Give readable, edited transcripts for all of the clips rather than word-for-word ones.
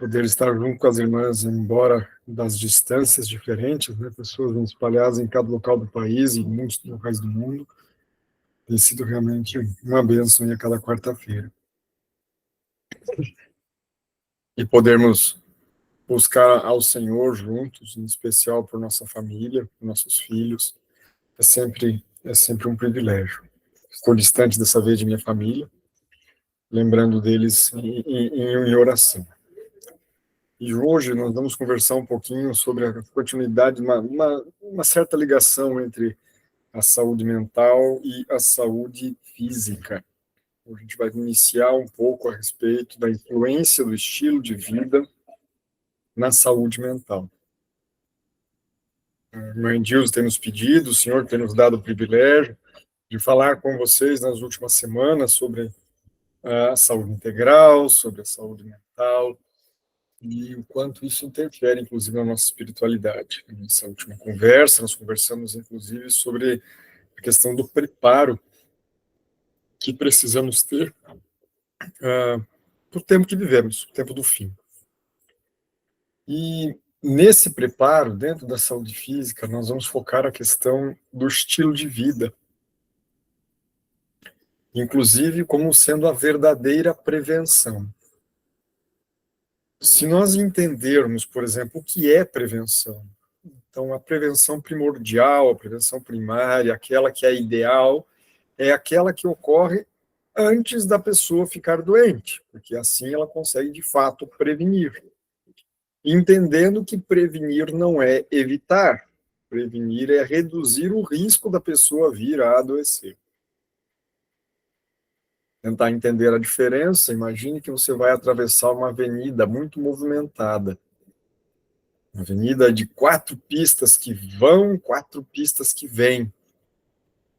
poder estar junto com as irmãs, embora das distâncias diferentes, né, pessoas espalhadas em cada local do país e muitos locais do mundo, tem sido realmente uma bênção a cada quarta-feira. E podermos buscar ao Senhor juntos, em especial por nossa família, por nossos filhos, é sempre um privilégio. Estou distante dessa vez de minha família, lembrando deles em oração. E hoje nós vamos conversar um pouquinho sobre a continuidade, uma certa ligação entre a saúde mental e a saúde física. A gente vai iniciar um pouco a respeito da influência do estilo de vida na saúde mental. A irmã Dilson tem nos pedido, o Senhor tem nos dado o privilégio de falar com vocês nas últimas semanas sobre a saúde integral, sobre a saúde mental, e o quanto isso interfere, inclusive, na nossa espiritualidade. Nessa última conversa, nós conversamos, inclusive, sobre a questão do preparo que precisamos ter para o tempo que vivemos, o tempo do fim. E nesse preparo, dentro da saúde física, nós vamos focar a questão do estilo de vida, inclusive como sendo a verdadeira prevenção. Se nós entendermos, por exemplo, o que é prevenção, então a prevenção primordial, a prevenção primária, aquela que é ideal, é aquela que ocorre antes da pessoa ficar doente, porque assim ela consegue, de fato, prevenir. Entendendo que prevenir não é evitar, prevenir é reduzir o risco da pessoa vir a adoecer. Tentar entender a diferença, imagine que você vai atravessar uma avenida muito movimentada. Uma avenida de 4 pistas que vão, 4 pistas que vêm.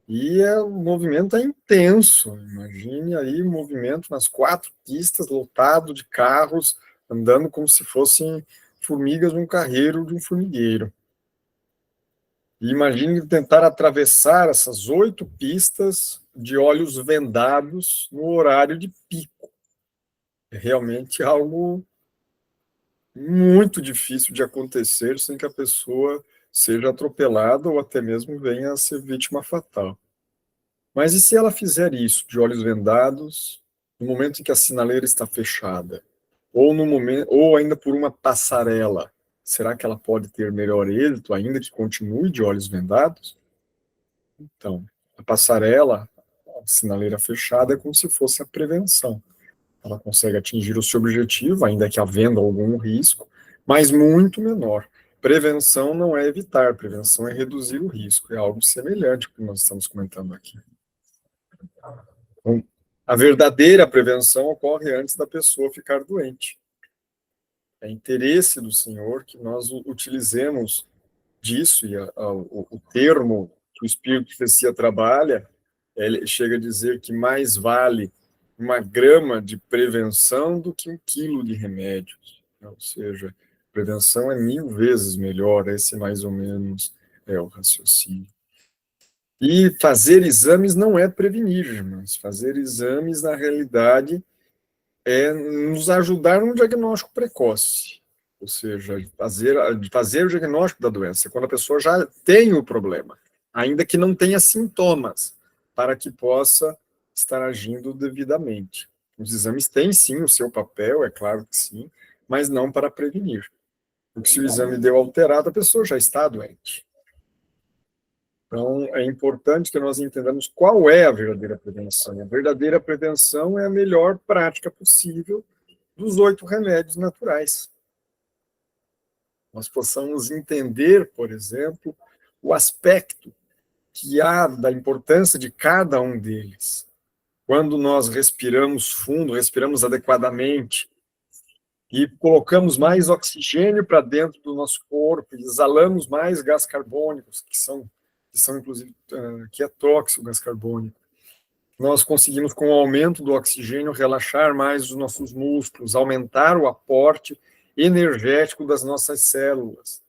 E o movimento é intenso. Imagine aí o movimento nas 4 pistas, lotado de carros, andando como se fossem formigas num carreiro de um formigueiro. E imagine tentar atravessar essas 8 pistas de olhos vendados no horário de pico. É realmente algo muito difícil de acontecer sem que a pessoa seja atropelada ou até mesmo venha a ser vítima fatal. Mas e se ela fizer isso de olhos vendados, no momento em que a sinaleira está fechada, ou ainda por uma passarela? Será que ela pode ter melhor êxito, ainda que continue de olhos vendados? Então, a passarela, a sinaleira fechada, é como se fosse a prevenção. Ela consegue atingir o seu objetivo, ainda que havendo algum risco, mas muito menor. Prevenção não é evitar, prevenção é reduzir o risco. É algo semelhante ao que nós estamos comentando aqui. Então, a verdadeira prevenção ocorre antes da pessoa ficar doente. É interesse do Senhor que nós utilizemos disso, e o termo que o Espírito de Profecia trabalha, ele chega a dizer que mais vale uma grama de prevenção do que 1 quilo de remédios. Ou seja, prevenção é 1000 vezes melhor, esse mais ou menos é o raciocínio. E fazer exames não é prevenir, irmãos. Fazer exames, na realidade, é nos ajudar no diagnóstico precoce. Ou seja, fazer o diagnóstico da doença, quando a pessoa já tem o problema, ainda que não tenha sintomas, para que possa estar agindo devidamente. Os exames têm, sim, o seu papel, é claro que sim, mas não para prevenir. Porque se o exame deu alterado, a pessoa já está doente. Então, é importante que nós entendamos qual é a verdadeira prevenção. A verdadeira prevenção é a melhor prática possível dos 8 remédios naturais. Nós possamos entender, por exemplo, o aspecto que há da importância de cada um deles. Quando nós respiramos fundo, respiramos adequadamente e colocamos mais oxigênio para dentro do nosso corpo, e exalamos mais gás carbônicos, que são inclusive, que é tóxico o gás carbônico. Nós conseguimos, com o aumento do oxigênio, relaxar mais os nossos músculos, aumentar o aporte energético das nossas células.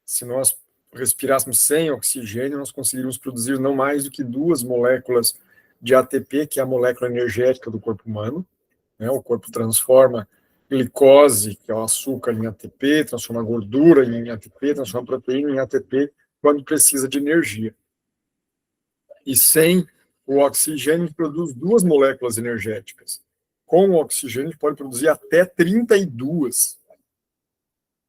Se nós respirássemos sem oxigênio, nós conseguiríamos produzir não mais do que 2 moléculas de ATP, que é a molécula energética do corpo humano. O corpo transforma glicose, que é o açúcar, em ATP, transforma gordura em ATP, transforma proteína em ATP quando precisa de energia. E sem o oxigênio, produz 2 moléculas energéticas. Com o oxigênio, pode produzir até 32.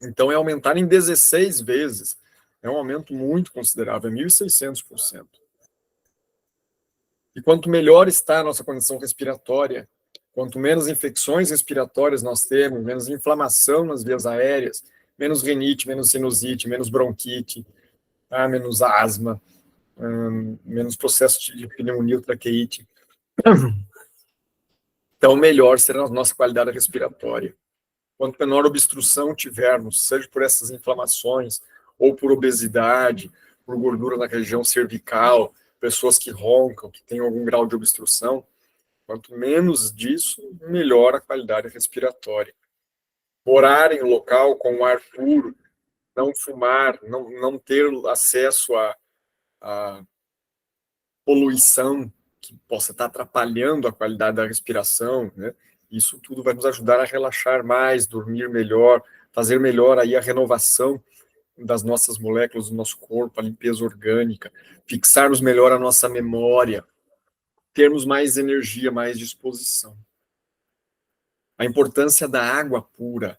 Então, é aumentar em 16 vezes. É um aumento muito considerável, é 1.600%. E quanto melhor está a nossa condição respiratória, quanto menos infecções respiratórias nós temos, menos inflamação nas vias aéreas, menos rinite, menos sinusite, menos bronquite, menos asma, menos processo de pneumonia ou traqueite. Então, melhor será a nossa qualidade respiratória. Quanto menor obstrução tivermos, seja por essas inflamações, ou por obesidade, por gordura na região cervical, pessoas que roncam, que têm algum grau de obstrução, quanto menos disso, melhor a qualidade respiratória. Morar em um local com ar puro, não fumar, não ter acesso a poluição que possa estar atrapalhando a qualidade da respiração, né? Isso tudo vai nos ajudar a relaxar mais, dormir melhor, fazer melhor aí a renovação das nossas moléculas do nosso corpo, a limpeza orgânica, fixarmos melhor a nossa memória, termos mais energia, mais disposição. A importância da água pura,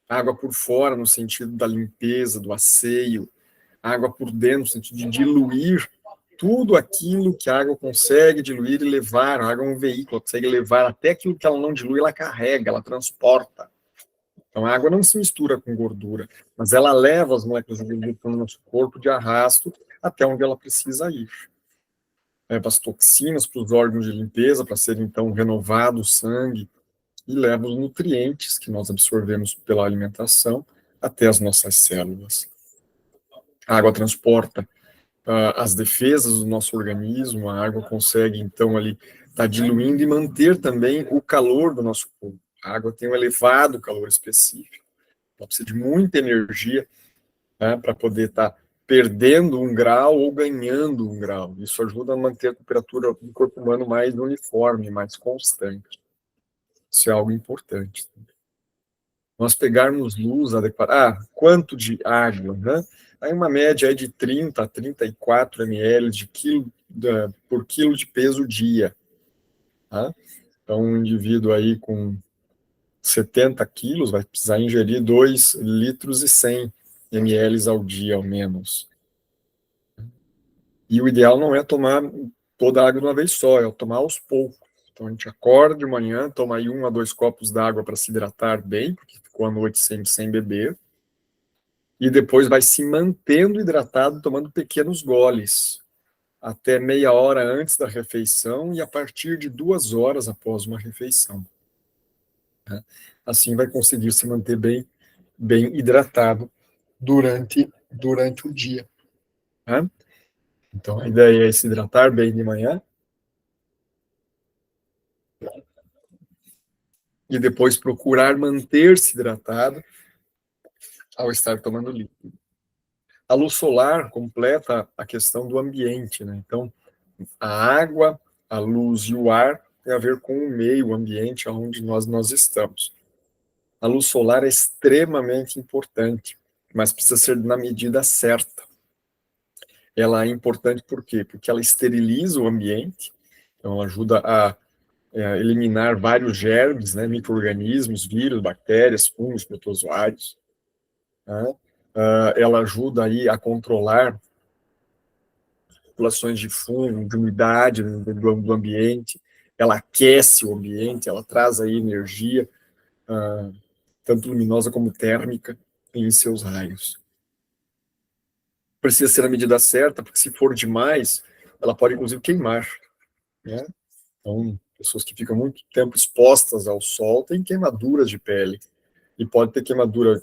água por fora no sentido da limpeza, do asseio, água por dentro no sentido de diluir tudo aquilo que a água consegue diluir e levar. A água é um veículo, ela consegue levar até aquilo que ela não dilui, ela carrega, ela transporta. Então a água não se mistura com gordura, mas ela leva as moléculas de gordura para o nosso corpo de arrasto até onde ela precisa ir. Leva as toxinas para os órgãos de limpeza, para ser então renovado o sangue, e leva os nutrientes que nós absorvemos pela alimentação até as nossas células. A água transporta as defesas do nosso organismo, a água consegue, então, ali, estar diluindo e manter também o calor do nosso corpo. A água tem um elevado calor específico, ela precisa de muita energia, né, para poder estar perdendo 1 grau ou ganhando 1 grau. Isso ajuda a manter a temperatura do corpo humano mais uniforme, mais constante. Isso é algo importante. Nós pegarmos luz adequada. Quanto de água, né? Aí uma média de 30 a 34 ml por quilo de peso dia. Tá? Então, um indivíduo aí com 70 quilos vai precisar ingerir 2 litros e 100 ml ao dia, ao menos. E o ideal não é tomar toda a água de uma vez só, é tomar aos poucos. Então, a gente acorda de manhã, toma aí 1 a 2 copos d'água para se hidratar bem, porque ficou a noite sem beber. E depois vai se mantendo hidratado, tomando pequenos goles, até meia hora antes da refeição e a partir de 2 horas após uma refeição. Assim vai conseguir se manter bem hidratado durante o dia. Tá? Então, a ideia é se hidratar bem de manhã e depois procurar manter-se hidratado ao estar tomando líquido. A luz solar completa a questão do ambiente, né? Então, a água, a luz e o ar tem a ver com o meio, o ambiente onde nós estamos. A luz solar é extremamente importante, mas precisa ser na medida certa. Ela é importante por quê? Porque ela esteriliza o ambiente, então ela ajuda a eliminar vários germes, né, micro-organismos, vírus, bactérias, fungos, protozoários. Né? Ela ajuda aí a controlar populações de fungo, de umidade do ambiente, ela aquece o ambiente, ela traz aí energia, tanto luminosa como térmica, em seus raios. Precisa ser na medida certa, porque se for demais, ela pode inclusive queimar. Né? Então, pessoas que ficam muito tempo expostas ao sol têm queimaduras de pele. E pode ter queimadura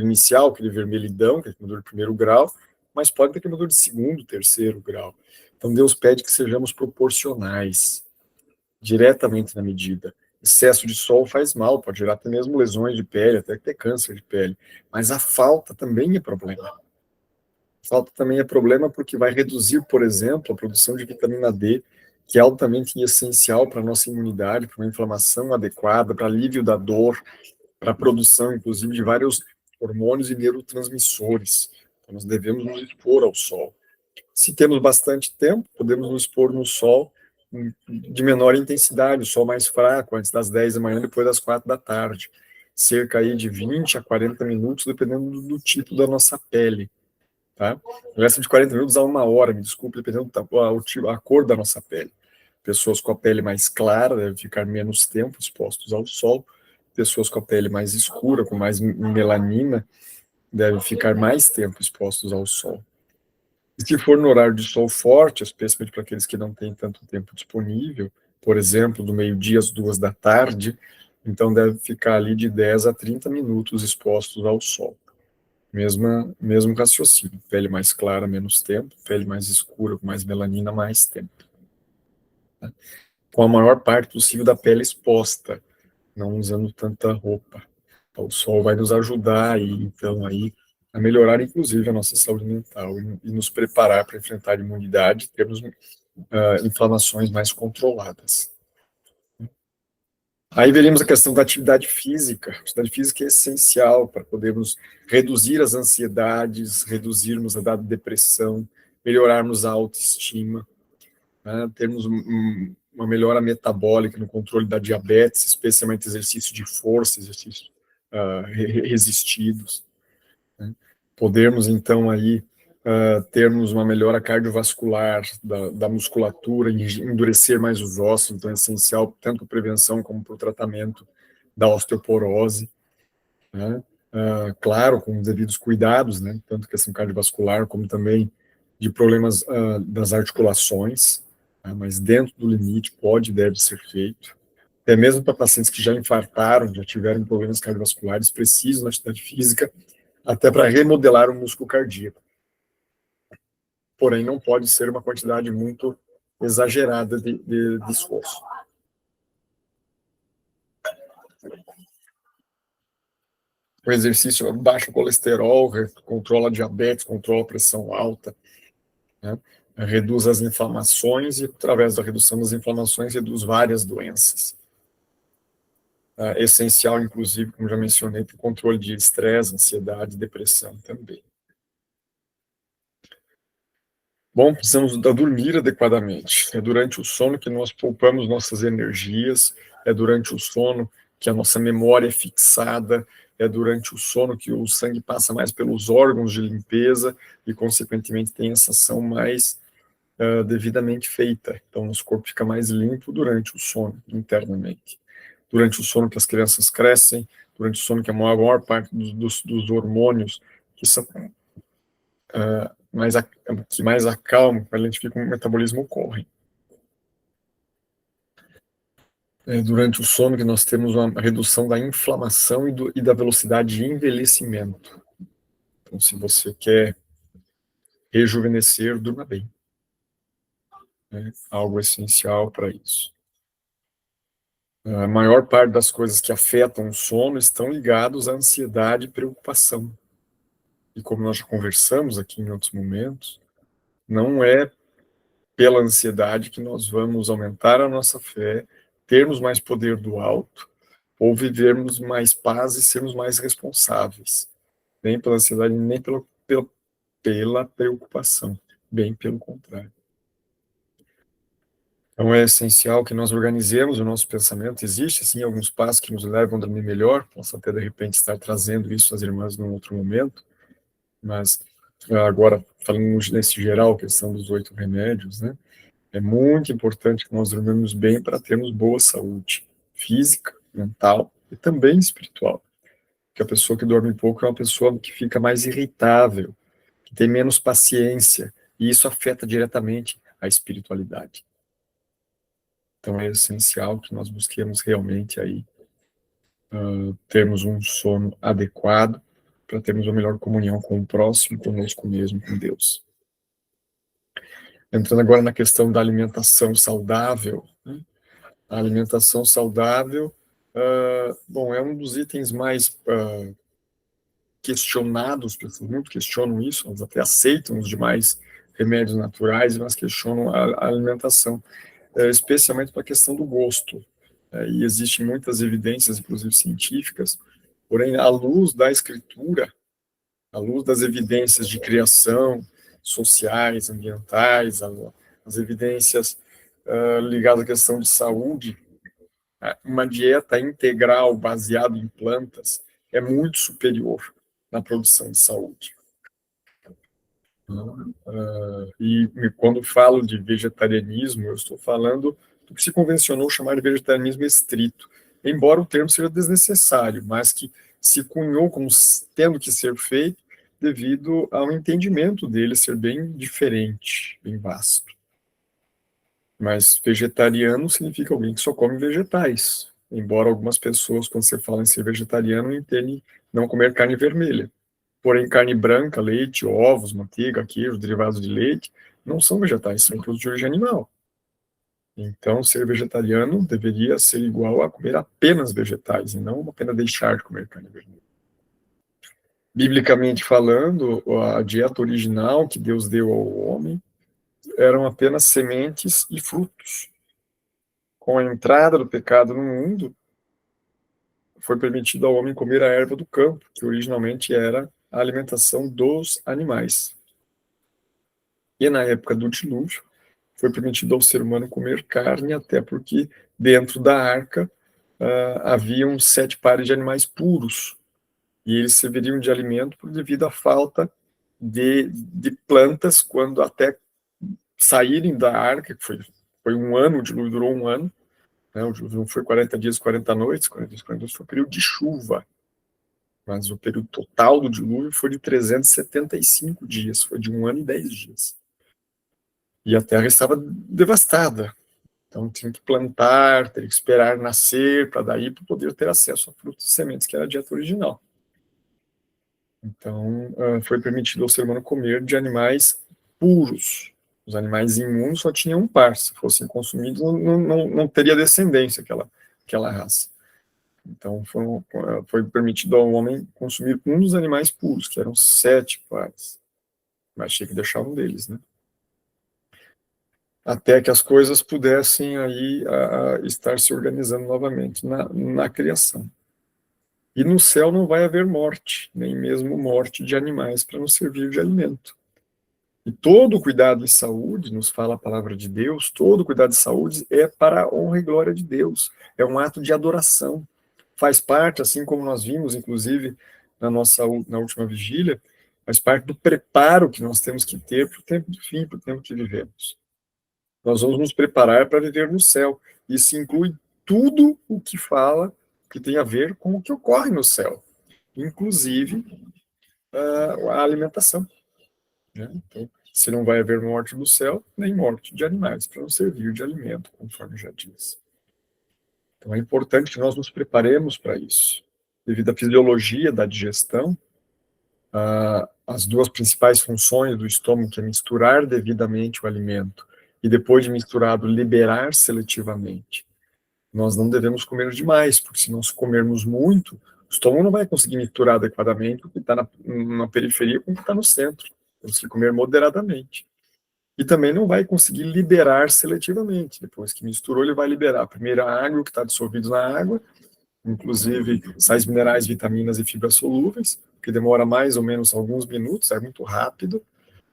inicial, aquele vermelhidão, que é queimadura de 1º grau, mas pode ter queimadura de 2º, 3º grau. Então, Deus pede que sejamos proporcionais, diretamente na medida. Excesso de sol faz mal, pode gerar até mesmo lesões de pele, até ter câncer de pele. Mas a falta também é problema. A falta também é problema porque vai reduzir, por exemplo, a produção de vitamina D, que é altamente essencial para a nossa imunidade, para uma inflamação adequada, para alívio da dor. para a produção, inclusive, de vários hormônios e neurotransmissores. Então, nós devemos nos expor ao sol. Se temos bastante tempo, podemos nos expor no sol de menor intensidade, o sol mais fraco, antes das 10 da manhã, depois das 4 da tarde. Cerca aí de 20 a 40 minutos, dependendo do tipo da nossa pele. Tá? Essa de 40 minutos a 1 hora, me desculpe, dependendo a cor da nossa pele. Pessoas com a pele mais clara devem ficar menos tempo expostos ao sol. Pessoas com a pele mais escura, com mais melanina, devem ficar mais tempo expostos ao sol. E se for no horário de sol forte, especialmente para aqueles que não têm tanto tempo disponível, por exemplo, do meio-dia às 2 da tarde, então deve ficar ali de 10 a 30 minutos expostos ao sol. Mesmo raciocínio. Pele mais clara, menos tempo. Pele mais escura, com mais melanina, mais tempo. Tá? Com a maior parte possível da pele exposta, não usando tanta roupa. Então, o sol vai nos ajudar aí, então, aí, a melhorar, inclusive, a nossa saúde mental e nos preparar para enfrentar a imunidade, termos inflamações mais controladas. Aí veríamos a questão da atividade física. A atividade física é essencial para podermos reduzir as ansiedades, reduzirmos a depressão, melhorarmos a autoestima, né, termos uma melhora metabólica no controle da diabetes, especialmente exercício de força, exercícios resistidos. Né. Podermos, então, aí, termos uma melhora cardiovascular da musculatura, endurecer mais os ossos, então é essencial tanto para prevenção como para o tratamento da osteoporose, né? Claro, com os devidos cuidados, né? Tanto questão cardiovascular como também de problemas das articulações, né? Mas dentro do limite pode e deve ser feito. Até mesmo para pacientes que já infartaram, já tiveram problemas cardiovasculares, precisam da atividade física até para remodelar o músculo cardíaco. Porém, não pode ser uma quantidade muito exagerada de esforço. O exercício baixa o colesterol, controla a diabetes, controla a pressão alta, né? Reduz as inflamações e, através da redução das inflamações, reduz várias doenças. É essencial, inclusive, como já mencionei, para o controle de estresse, ansiedade e depressão também. Bom, precisamos dormir adequadamente. É durante o sono que nós poupamos nossas energias, é durante o sono que a nossa memória é fixada, é durante o sono que o sangue passa mais pelos órgãos de limpeza e, consequentemente, tem essa ação mais devidamente feita. Então, nosso corpo fica mais limpo durante o sono, internamente. Durante o sono que as crianças crescem, durante o sono que a maior parte dos hormônios que são que mais acalmam, para identificar como o metabolismo ocorre. É durante o sono que nós temos uma redução da inflamação e da velocidade de envelhecimento. Então, se você quer rejuvenescer, durma bem. É algo essencial para isso. A maior parte das coisas que afetam o sono estão ligados à ansiedade e preocupação. E como nós já conversamos aqui em outros momentos, não é pela ansiedade que nós vamos aumentar a nossa fé, termos mais poder do alto, ou vivermos mais paz e sermos mais responsáveis. Nem pela ansiedade, nem pela preocupação. Bem pelo contrário. Então é essencial que nós organizemos o nosso pensamento. Existe, sim, alguns passos que nos levam a dormir melhor. Posso até, de repente, estar trazendo isso às irmãs num outro momento. Mas, agora, falando nesse geral, a questão dos 8 remédios, né? É muito importante que nós dormimos bem para termos boa saúde física, mental e também espiritual. Porque a pessoa que dorme pouco é uma pessoa que fica mais irritável, que tem menos paciência, e isso afeta diretamente a espiritualidade. Então é essencial que nós busquemos realmente aí termos um sono adequado para termos uma melhor comunhão com o próximo, conosco mesmo, com Deus. Entrando agora na questão da alimentação saudável, né? A alimentação saudável, bom, é um dos itens mais questionados, pessoas muito questionam isso, elas até aceitam os demais remédios naturais, mas questionam a alimentação, especialmente para a questão do gosto. E existem muitas evidências, inclusive científicas, Porém, à luz da escritura, à luz das evidências de criação, sociais, ambientais, as evidências ligadas à questão de saúde, uma dieta integral baseada em plantas é muito superior na produção de saúde. E quando falo de vegetarianismo, eu estou falando do que se convencionou chamar de vegetarianismo estrito, embora o termo seja desnecessário, mas que se cunhou como tendo que ser feito devido ao entendimento dele ser bem diferente, bem vasto. Mas vegetariano significa alguém que só come vegetais, embora algumas pessoas, quando você fala em ser vegetariano, entendem não comer carne vermelha. Porém, carne branca, leite, ovos, manteiga, queijo, derivados de leite, não são vegetais, são produtos de origem animal. Então, ser vegetariano deveria ser igual a comer apenas vegetais, e não apenas deixar de comer carne vermelha. Biblicamente falando, a dieta original que Deus deu ao homem eram apenas sementes e frutos. Com a entrada do pecado no mundo, foi permitido ao homem comer a erva do campo, que originalmente era a alimentação dos animais. E na época do dilúvio, foi permitido ao ser humano comer carne, até porque dentro da arca haviam 7 pares de animais puros, e eles serviriam de alimento devido à falta de plantas, quando até saírem da arca, que foi um ano, o dilúvio durou um ano, né, o dilúvio não foi 40 dias, 40 noites, 40 dias, 40 noites foi um período de chuva, mas o período total do dilúvio foi de 375 dias, foi de um ano e 10 dias. E a terra estava devastada, então tinha que plantar, teria que esperar nascer, para daí poder ter acesso a frutos e sementes, que era a dieta original. Então, foi permitido ao ser humano comer de animais puros. Os animais imundos só tinham um par, se fossem consumidos, não teria descendência aquela raça. Então, foi permitido ao homem consumir um dos animais puros, que eram 7 pares. Mas tinha que deixar um deles, né? Até que as coisas pudessem aí estar se organizando novamente na criação. E no céu não vai haver morte, nem mesmo morte de animais para nos servir de alimento. E todo cuidado de saúde, nos fala a palavra de Deus, todo cuidado de saúde é para a honra e glória de Deus. É um ato de adoração. Faz parte, assim como nós vimos, inclusive, na última vigília, faz parte do preparo que nós temos que ter para o tempo do fim, para o tempo que vivemos. Nós vamos nos preparar para viver no céu. Isso inclui tudo o que fala, que tem a ver com o que ocorre no céu, inclusive a alimentação. Né? Então, se não vai haver morte do céu, nem morte de animais, para não servir de alimento, conforme já disse. Então, é importante que nós nos preparemos para isso. Devido à fisiologia da digestão, as duas principais funções do estômago, que é misturar devidamente o alimento e depois de misturado, liberar seletivamente. Nós não devemos comer demais, porque se nós comermos muito, o estômago não vai conseguir misturar adequadamente o que está na periferia com o que está no centro. Temos que comer moderadamente. E também não vai conseguir liberar seletivamente. Depois que misturou, ele vai liberar primeiro a água, que está dissolvido na água, inclusive sais minerais, vitaminas e fibras solúveis, que demora mais ou menos alguns minutos, é muito rápido.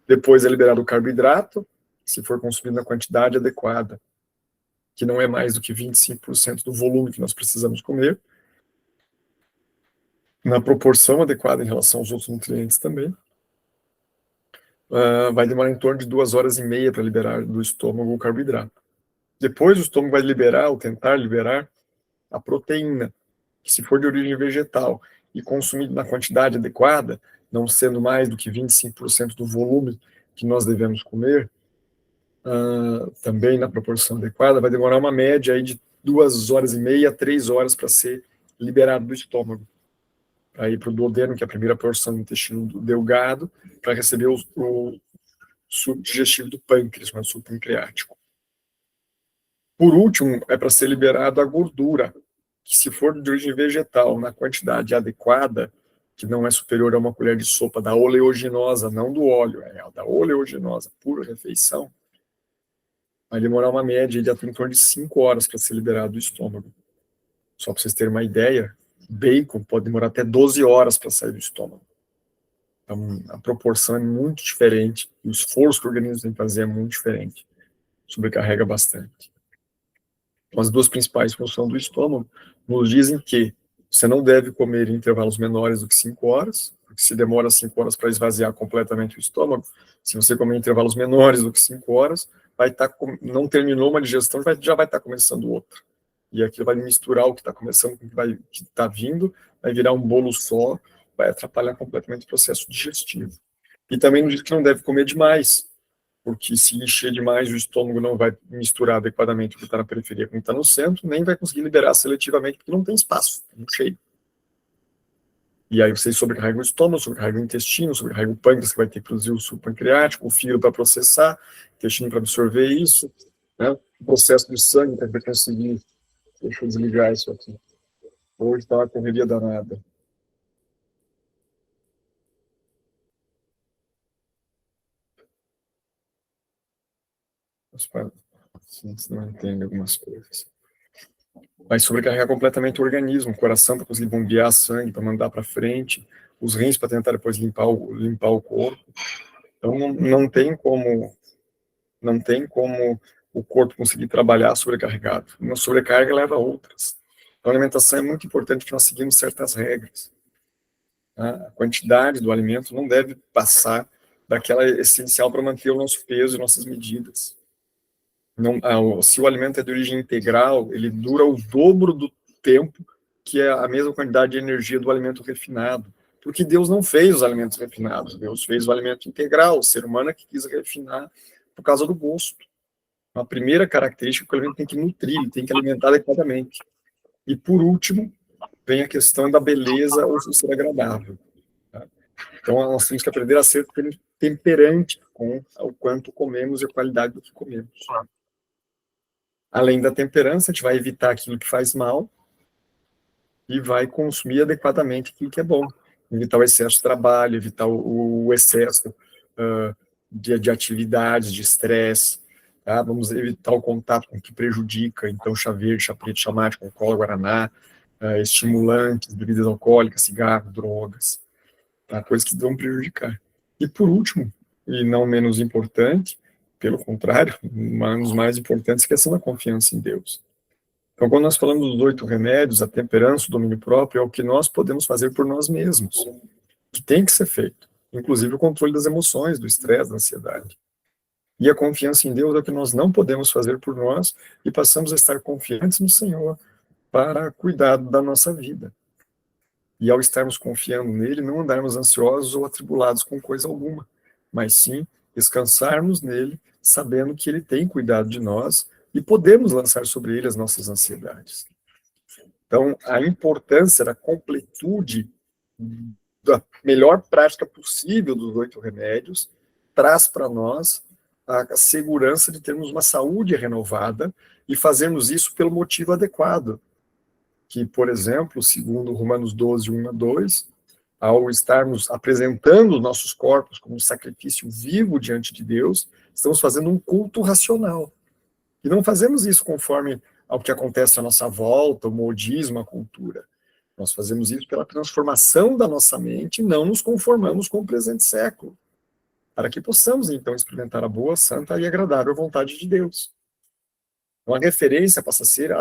Depois é liberado o carboidrato, se for consumido na quantidade adequada, que não é mais do que 25% do volume que nós precisamos comer, na proporção adequada em relação aos outros nutrientes também. Vai demorar em torno de 2 horas e meia para liberar do estômago o carboidrato. Depois o estômago vai liberar, ou tentar liberar, a proteína, que se for de origem vegetal e consumido na quantidade adequada, não sendo mais do que 25% do volume que nós devemos comer, também na proporção adequada, vai demorar uma média aí de 2 horas e meia a 3 horas para ser liberado do estômago. Para ir para o duodeno, que é a primeira porção do intestino delgado, para receber o suco digestivo do pâncreas, o suco pancreático. Por último, é para ser liberado a gordura, que se for de origem vegetal, na quantidade adequada, que não é superior a uma colher de sopa da oleaginosa, não do óleo, é a da oleaginosa, por refeição, vai demorar uma média de até em torno de 5 horas para ser liberado do estômago. Só para vocês terem uma ideia, bacon pode demorar até 12 horas para sair do estômago. Então, a proporção é muito diferente, o esforço que o organismo tem que fazer é muito diferente, sobrecarrega bastante. Então, as duas principais funções do estômago nos dizem que você não deve comer em intervalos menores do que 5 horas, porque se demora 5 horas para esvaziar completamente o estômago, se você comer em intervalos menores do que 5 horas, vai estar, não terminou uma digestão, já vai estar começando outra. E aquilo vai misturar o que está começando com o que está vindo, vai virar um bolo só, vai atrapalhar completamente o processo digestivo. E também nos diz que não deve comer demais, porque se encher demais, o estômago não vai misturar adequadamente o que está na periferia com o que está no centro, nem vai conseguir liberar seletivamente, porque não tem espaço, é muito cheio. E aí você sobrecarrega o estômago, sobrecarrega o intestino, sobrecarrega o pâncreas, que vai ter que produzir o suco pancreático, o fígado para processar, o intestino para absorver isso, né? O processo de sangue para conseguir. Deixa eu desligar isso aqui. Hoje está uma correria danada. Se não entende algumas coisas. Vai sobrecarregar completamente o organismo, o coração para conseguir bombear sangue, para mandar para frente, os rins para tentar depois limpar o corpo. Então não tem como o corpo conseguir trabalhar sobrecarregado. Uma sobrecarga leva a outras. Então a alimentação é muito importante que nós seguimos certas regras. A quantidade do alimento não deve passar daquela essencial para manter o nosso peso e nossas medidas. Não, se o alimento é de origem integral, ele dura o dobro do tempo que é a mesma quantidade de energia do alimento refinado. Porque Deus não fez os alimentos refinados, Deus fez o alimento integral, o ser humano é que quis refinar por causa do gosto. A primeira característica é que o alimento tem que nutrir, ele tem que alimentar adequadamente. E, por último, vem a questão da beleza ou ser agradável. Tá? Então, nós temos que aprender a ser temperante com o quanto comemos e a qualidade do que comemos. Além da temperança, a gente vai evitar aquilo que faz mal e vai consumir adequadamente aquilo que é bom. Evitar o excesso de trabalho, evitar o excesso de atividades, de estresse. Tá? Vamos evitar o contato com o que prejudica. Então, chá verde, chá preto, chá mate, com cola, guaraná, estimulantes, bebidas alcoólicas, cigarro, drogas. Tá? Coisas que vão prejudicar. E, por último, e não menos importante, pelo contrário, um dos mais importantes, é a questão da confiança em Deus. Então, quando nós falamos dos 8 remédios, a temperança, o domínio próprio, é o que nós podemos fazer por nós mesmos, que tem que ser feito, inclusive o controle das emoções, do estresse, da ansiedade. E a confiança em Deus é o que nós não podemos fazer por nós e passamos a estar confiantes no Senhor para cuidar da nossa vida. E ao estarmos confiando nele, não andarmos ansiosos ou atribulados com coisa alguma, mas sim descansarmos nele, sabendo que ele tem cuidado de nós e podemos lançar sobre ele as nossas ansiedades. Então, a importância da completude da melhor prática possível dos 8 remédios traz para nós a segurança de termos uma saúde renovada e fazermos isso pelo motivo adequado, que, por exemplo, segundo Romanos 12, 1 a 2, ao estarmos apresentando os nossos corpos como um sacrifício vivo diante de Deus, estamos fazendo um culto racional. E não fazemos isso conforme ao que acontece à nossa volta, o modismo, a cultura. Nós fazemos isso pela transformação da nossa mente e não nos conformamos com o presente século, para que possamos, então, experimentar a boa, santa e agradável vontade de Deus. Então, a referência passa a ser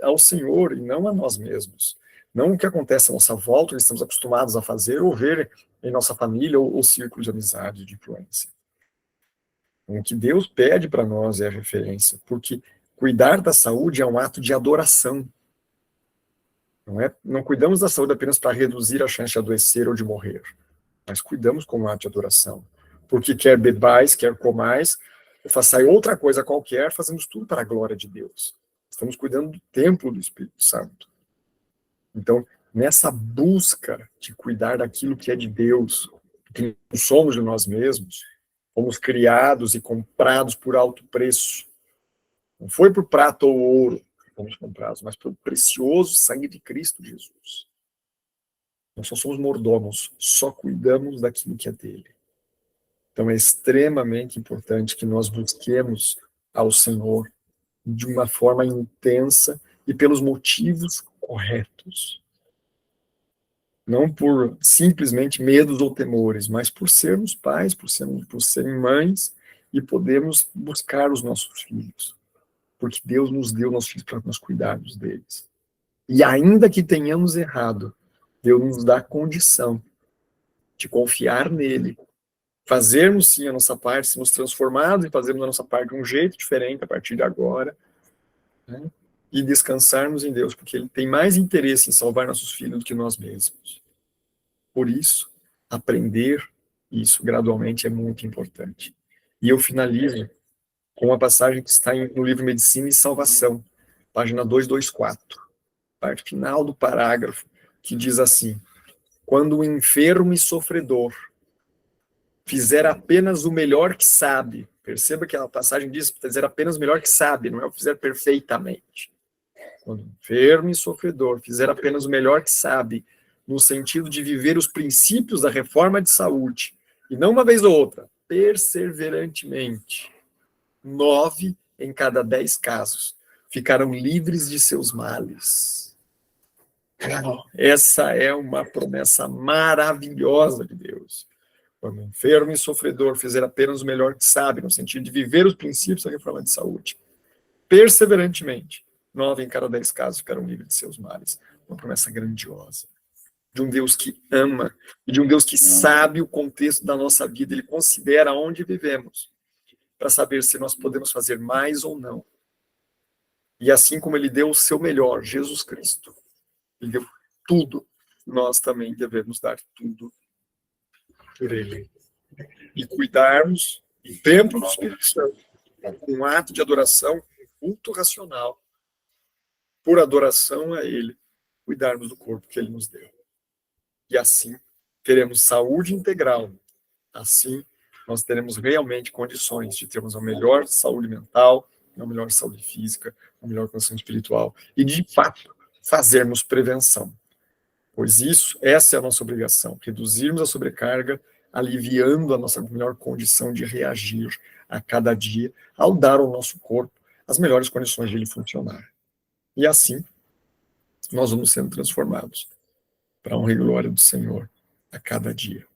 ao Senhor e não a nós mesmos. Não o que acontece à nossa volta, que estamos acostumados a fazer ou ver em nossa família ou círculo de amizade, de influência. O que Deus pede para nós é a referência, porque cuidar da saúde é um ato de adoração. Não cuidamos da saúde apenas para reduzir a chance de adoecer ou de morrer, mas cuidamos como ato de adoração. Porque quer bebais, quer comais, ou façais outra coisa qualquer, fazemos tudo para a glória de Deus. Estamos cuidando do templo do Espírito Santo. Então, nessa busca de cuidar daquilo que é de Deus, que não somos de nós mesmos, fomos criados e comprados por alto preço. Não foi por prata ou ouro que fomos comprados, mas pelo precioso sangue de Cristo Jesus. Nós só somos mordomos, só cuidamos daquilo que é dele. Então é extremamente importante que nós busquemos ao Senhor de uma forma intensa e pelos motivos corretos. Não por simplesmente medos ou temores, mas por sermos pais, por serem mães, e podemos buscar os nossos filhos. Porque Deus nos deu nossos filhos para nós cuidarmos deles. E ainda que tenhamos errado, Deus nos dá a condição de confiar nele, fazermos sim a nossa parte, sermos transformados e fazermos a nossa parte de um jeito diferente a partir de agora, né? E descansarmos em Deus, porque ele tem mais interesse em salvar nossos filhos do que nós mesmos. Por isso, aprender isso gradualmente é muito importante. E eu finalizo com uma passagem que está no livro Medicina e Salvação, página 224, parte final do parágrafo, que diz assim: quando o enfermo e sofredor fizer apenas o melhor que sabe, perceba que a passagem diz fazer apenas o melhor que sabe, não é o fizer perfeitamente. Quando o enfermo e sofredor fizer apenas o melhor que sabe, no sentido de viver os princípios da reforma de saúde, e não uma vez ou outra, perseverantemente, 9 em cada 10 casos ficarão livres de seus males. Essa é uma promessa maravilhosa de Deus. Quando o enfermo e sofredor fizer apenas o melhor que sabe, no sentido de viver os princípios da reforma de saúde, perseverantemente, 9 em cada 10 casos ficarão livres de seus males. Uma promessa grandiosa. De um Deus que ama, e de um Deus que sabe o contexto da nossa vida, ele considera onde vivemos, para saber se nós podemos fazer mais ou não. E assim como ele deu o seu melhor, Jesus Cristo, ele deu tudo, nós também devemos dar tudo por ele. E cuidarmos do templo do Espírito Santo, com um ato de adoração, um culto racional, por adoração a ele, cuidarmos do corpo que ele nos deu. E assim teremos saúde integral. Assim nós teremos realmente condições de termos a melhor saúde mental, a melhor saúde física, a melhor condição espiritual e, de fato, fazermos prevenção. Pois essa é a nossa obrigação, reduzirmos a sobrecarga, aliviando a nossa melhor condição de reagir a cada dia, ao dar ao nosso corpo as melhores condições de ele funcionar. E assim, nós vamos sendo transformados para a honra e glória do Senhor a cada dia.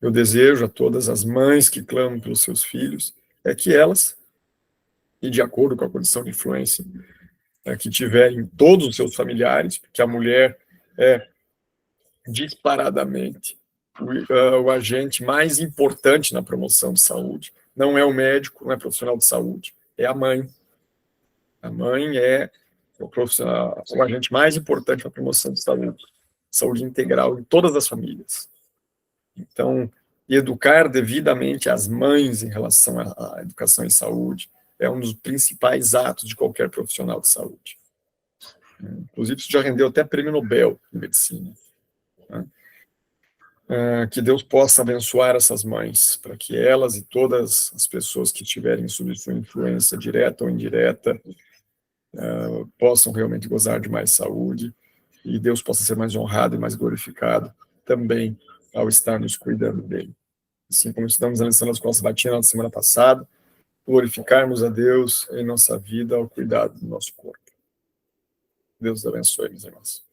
Eu desejo a todas as mães que clamam pelos seus filhos, que elas, e de acordo com a condição de influência que tiverem todos os seus familiares, porque a mulher é disparadamente o agente mais importante na promoção de saúde. Não é o médico, não é profissional de saúde, é a mãe. A mãe é o agente mais importante na promoção de saúde integral em todas as famílias. Então, educar devidamente as mães em relação à educação e saúde é um dos principais atos de qualquer profissional de saúde. Inclusive, isso já rendeu até prêmio Nobel em medicina. Que Deus possa abençoar essas mães, para que elas e todas as pessoas que estiverem sob sua influência direta ou indireta possam realmente gozar de mais saúde, e Deus possa ser mais honrado e mais glorificado também ao estar nos cuidando dele. Assim como estudamos na lição da Escola Sabatina na semana passada, glorificarmos a Deus em nossa vida ao cuidado do nosso corpo. Deus abençoe, meus irmãos.